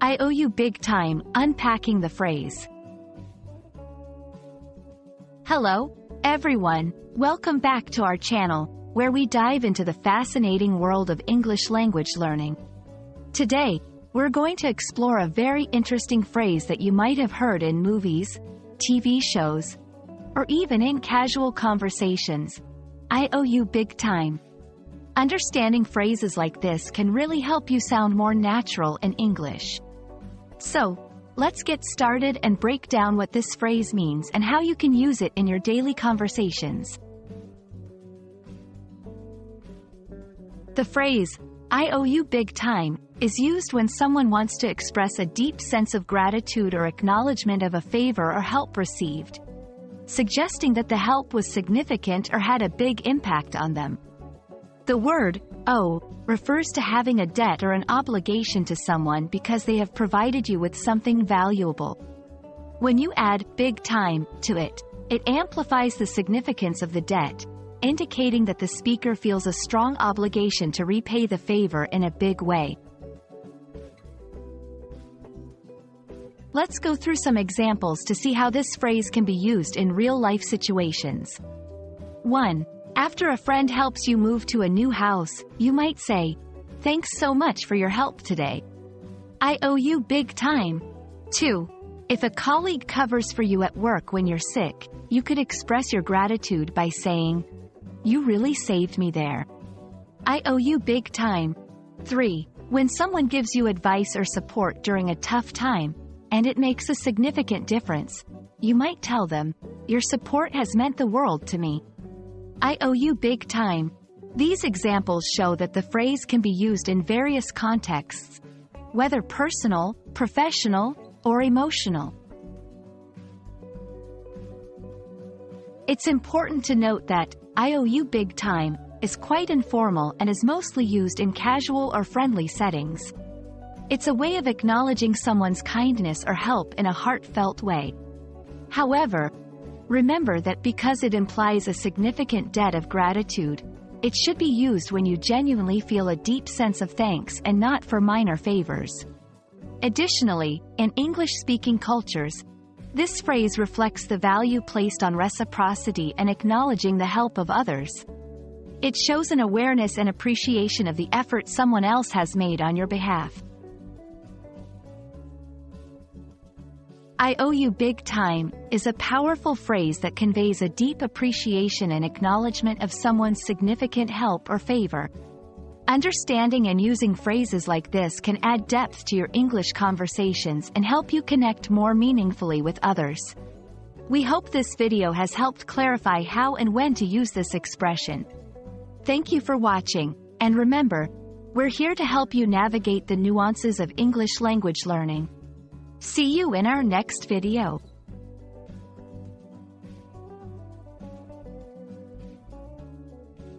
I owe you big time, unpacking the phrase. Hello, everyone. Welcome back to our channel, where we dive into the fascinating world of English language learning. Today, we're going to explore a very interesting phrase that you might have heard in movies, TV shows, or even in casual conversations. I owe you big time. Understanding phrases like this can really help you sound more natural in English. So, let's get started and break down what this phrase means and how you can use it in your daily conversations. The phrase, I owe you big time, is used when someone wants to express a deep sense of gratitude or acknowledgement of a favor or help received, suggesting that the help was significant or had a big impact on them. The word, owe, refers to having a debt or an obligation to someone because they have provided you with something valuable. When you add big time to it, it amplifies the significance of the debt, indicating that the speaker feels a strong obligation to repay the favor in a big way. Let's go through some examples to see how this phrase can be used in real-life situations. 1. After a friend helps you move to a new house, you might say, "Thanks so much for your help today. I owe you big time." 2. If a colleague covers for you at work when you're sick, you could express your gratitude by saying, "You really saved me there. I owe you big time." 3. When someone gives you advice or support during a tough time, and it makes a significant difference, you might tell them, "Your support has meant the world to me. I owe you big time." These examples show that the phrase can be used in various contexts, whether personal, professional, or emotional. It's important to note that, I owe you big time, is quite informal and is mostly used in casual or friendly settings. It's a way of acknowledging someone's kindness or help in a heartfelt way. However, remember that because it implies a significant debt of gratitude, it should be used when you genuinely feel a deep sense of thanks and not for minor favors. Additionally, in English-speaking cultures, this phrase reflects the value placed on reciprocity and acknowledging the help of others. It shows an awareness and appreciation of the effort someone else has made on your behalf. I owe you big time is a powerful phrase that conveys a deep appreciation and acknowledgement of someone's significant help or favor. Understanding and using phrases like this can add depth to your English conversations and help you connect more meaningfully with others. We hope this video has helped clarify how and when to use this expression. Thank you for watching, and remember, we're here to help you navigate the nuances of English language learning. See you in our next video.